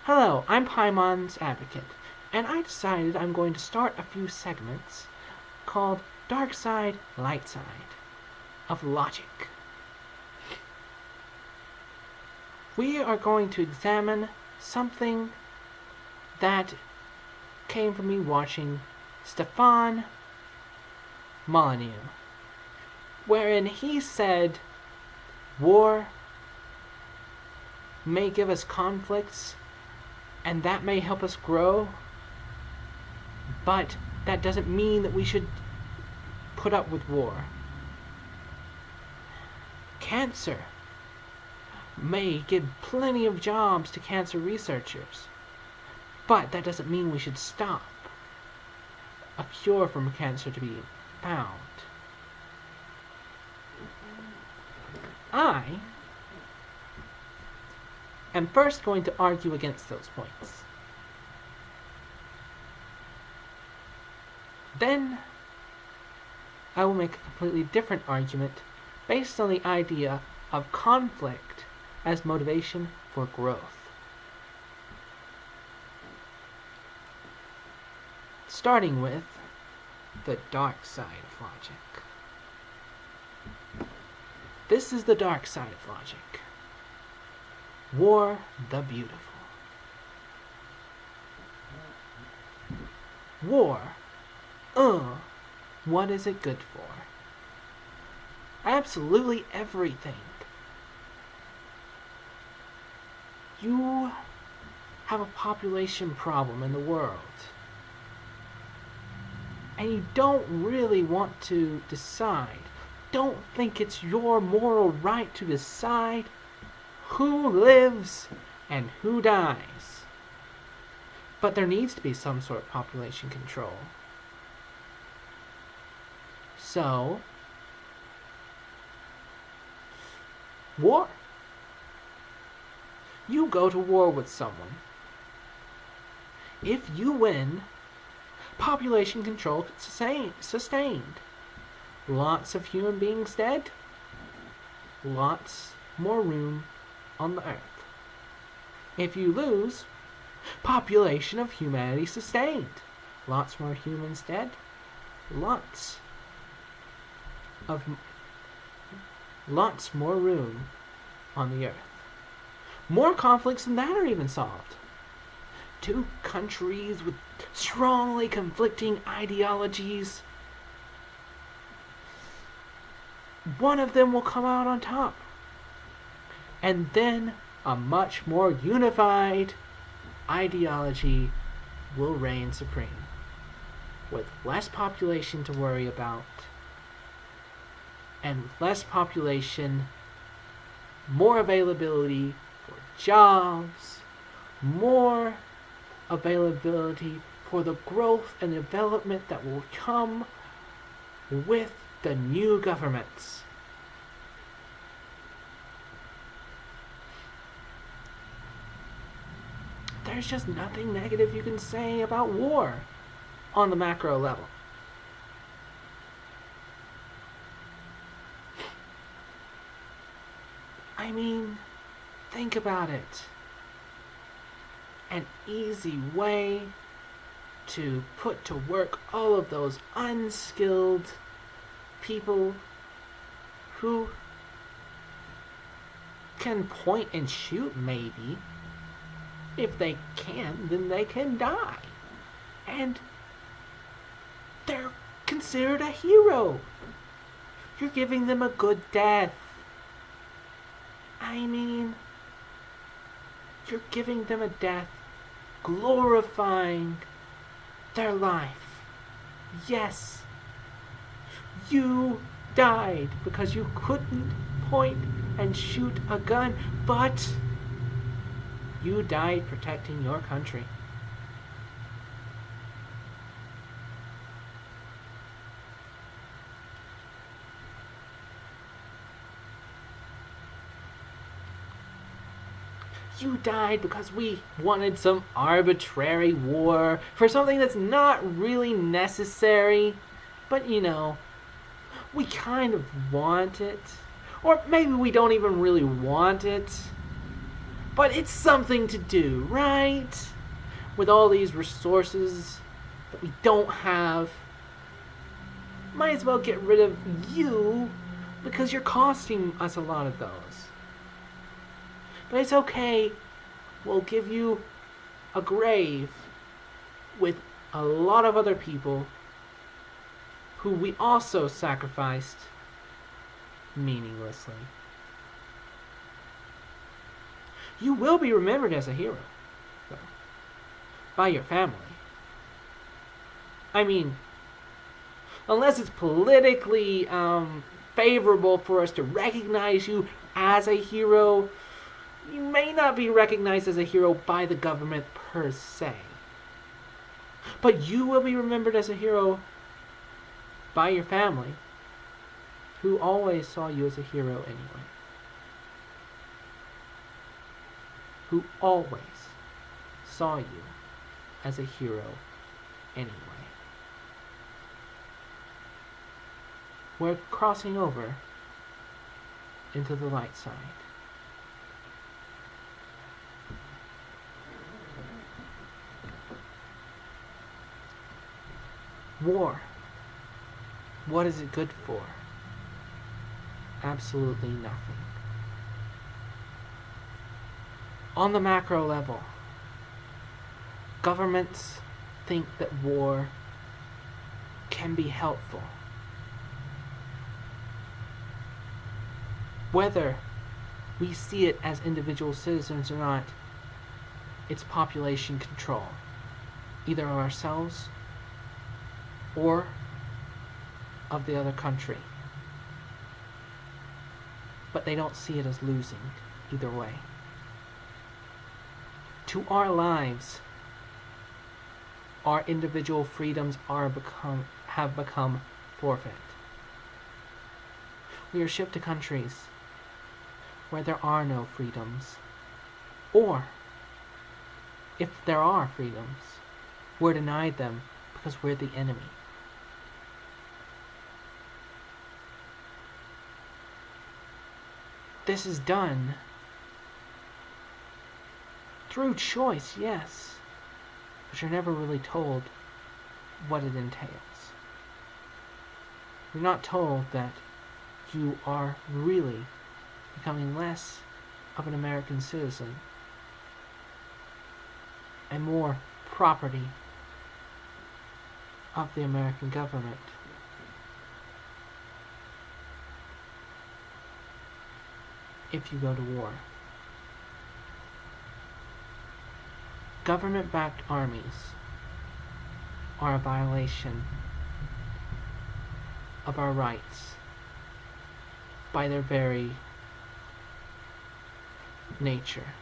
Hello, I'm Paimon's advocate, and I decided I'm going to start a few segments called Darkside, Lightside of logic. We are going to examine something that came from me watching Stefan Molyneux, wherein he said war may give us conflicts and that may help us grow, but that doesn't mean that we should put up with war. Cancer may give plenty of jobs to cancer researchers, but that doesn't mean we should stop a cure for cancer to be found. I am first going to argue against those points. Then I will make a completely different argument based on the idea of conflict as motivation for growth. Starting with the dark side of logic. This is the dark side of logic. War the beautiful. War. What is it good for? Absolutely everything. You have a population problem in the world, and you don't really want to decide, don't think it's your moral right to decide who lives and who dies. But there needs to be some sort of population control. So, war. You go to war with someone. If you win, population control sustained. Lots of human beings dead. Lots more room on the earth. If you lose, population of humanity sustained. Lots more humans dead. Lots more room on the earth. More conflicts than that are even solved. Two countries with strongly conflicting ideologies. One of them will come out on top. And then a much more unified ideology will reign supreme, with less population to worry about, and with less population, more availability for jobs, more availability for the growth and development that will come with the new governments. There's just nothing negative you can say about war on the macro level. I mean, think about it. An easy way to put to work all of those unskilled people who can point and shoot, maybe. If they can, then they can die. And they're considered a hero. You're giving them a good death. I mean, you're giving them a death glorifying their life. Yes, you died because you couldn't point and shoot a gun, but you died protecting your country. You died because we wanted some arbitrary war for something that's not really necessary, but you know, we kind of want it. Or maybe we don't even really want it, But it's something to do, right? With all these resources that we don't have, might as well get rid of you because you're costing us a lot of those. But it's okay. We'll give you a grave with a lot of other people who we also sacrificed meaninglessly. You will be remembered as a hero, though, by your family. I mean, unless it's politically favorable for us to recognize you as a hero, you may not be recognized as a hero by the government per se. But you will be remembered as a hero by your family, who always saw you as a hero anyway. Who always saw you as a hero anyway. We're crossing over into the light side. War. What is it good for? Absolutely nothing. On the macro level, governments think that war can be helpful. Whether we see it as individual citizens or not, it's population control, either of ourselves or of the other country. But they don't see it as losing either way. To our lives, our individual freedoms have become forfeit. We are shipped to countries where there are no freedoms, or if there are freedoms, we're denied them because we're the enemy. This is done through choice, yes, but you're never really told what it entails. You're not told that you are really becoming less of an American citizen and more property of the American government. If you go to war. Government-backed armies are a violation of our rights by their very nature.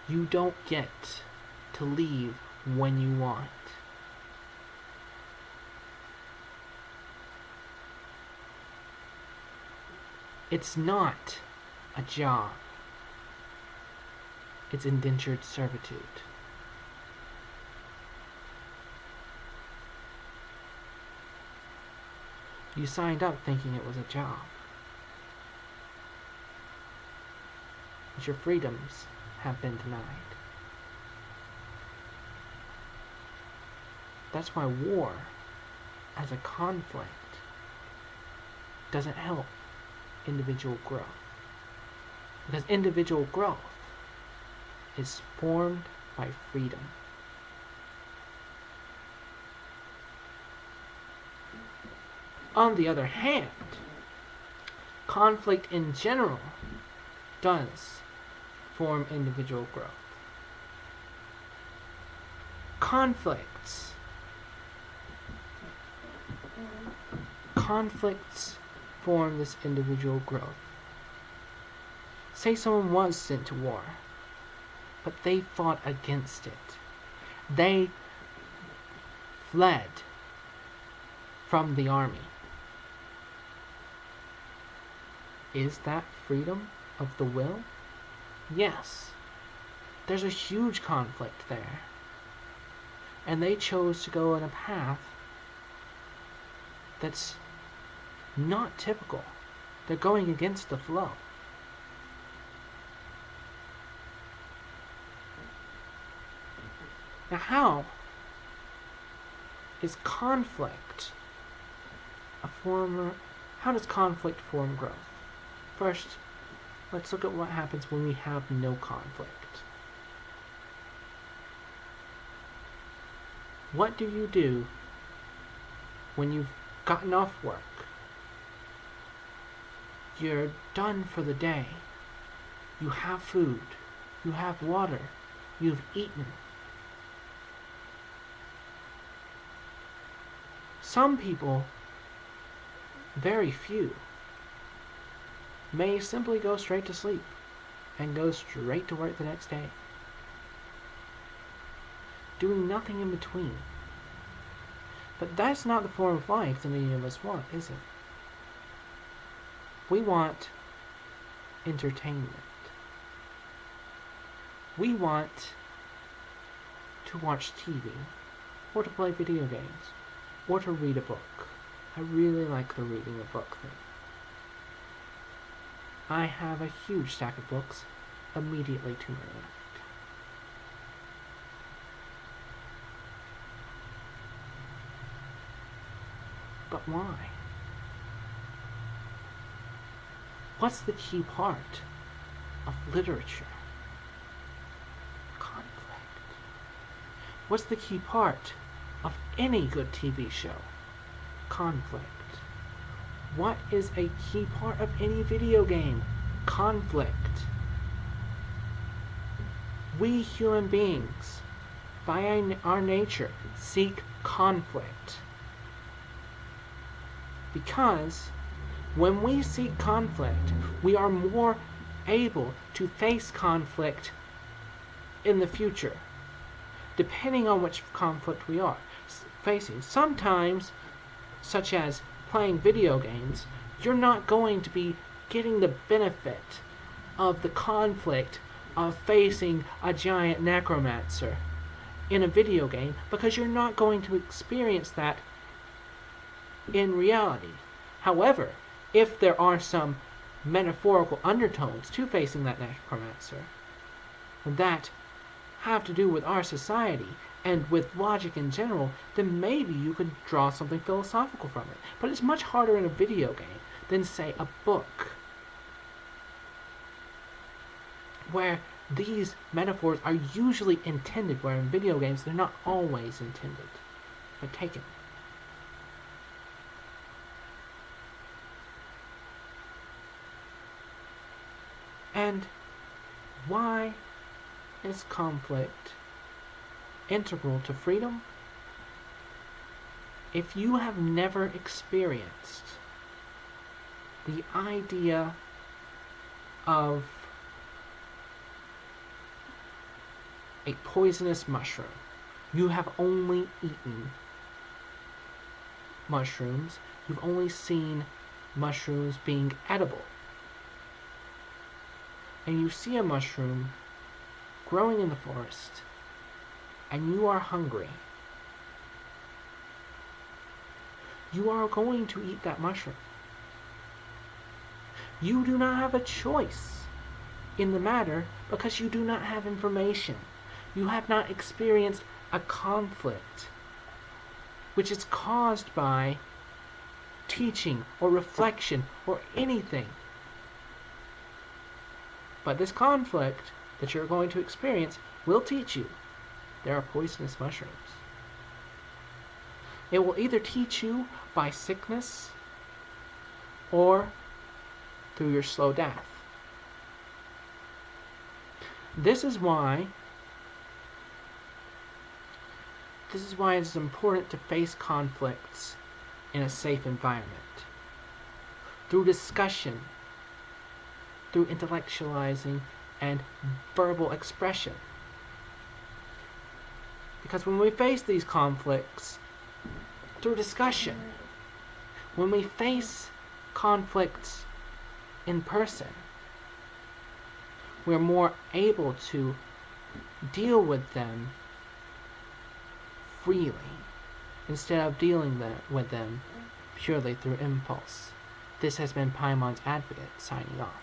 You don't get to leave when you want. It's not a job. It's indentured servitude. You signed up thinking it was a job. But your freedoms have been denied. That's why war, as a conflict, doesn't help individual growth. Because individual growth is formed by freedom. On the other hand, conflict in general does form individual growth. Conflicts form this individual growth. Say someone was sent to war, but they fought against it. They fled from the army. Is that freedom of the will? Yes. There's a huge conflict there. And they chose to go in a path that's not typical They're going against the flow. Now how is conflict how does conflict form growth? First, let's look at what happens when we have no conflict. What do you do when you've gotten off work? You're done for the day. You have food. You have water. You've eaten. Some people, very few, may simply go straight to sleep and go straight to work the next day, doing nothing in between. But that's not the form of life that many of us want, is it? We want entertainment. We want to watch TV, or to play video games, or to read a book. I really like the reading a book thing. I have a huge stack of books immediately to my left. But why? What's the key part of literature? Conflict. What's the key part of any good TV show? Conflict. What is a key part of any video game? Conflict. We human beings, by our nature, seek conflict. Because when we seek conflict, we are more able to face conflict in the future, depending on which conflict we are facing. Sometimes, such as playing video games, you're not going to be getting the benefit of the conflict of facing a giant necromancer in a video game, because you're not going to experience that in reality. However, if there are some metaphorical undertones to facing that necromancer that have to do with our society and with logic in general, then maybe you could draw something philosophical from it. But it's much harder in a video game than, say, a book, where these metaphors are usually intended, where in video games they're not always intended, but taken. And why is conflict integral to freedom? If you have never experienced the idea of a poisonous mushroom, you have only eaten mushrooms, you've only seen mushrooms being edible, and you see a mushroom growing in the forest, and you are hungry, you are going to eat that mushroom. You do not have a choice in the matter, because you do not have information. You have not experienced a conflict which is caused by teaching or reflection or anything. But this conflict that you're going to experience will teach you there are poisonous mushrooms. It will either teach you by sickness or through your slow death. This is why it's important to face conflicts in a safe environment. Through discussion, through intellectualizing and verbal expression. Because when we face these conflicts through discussion, when we face conflicts in person, we're more able to deal with them freely, instead of dealing with them purely through impulse This has been Paimon's Advocate, signing off.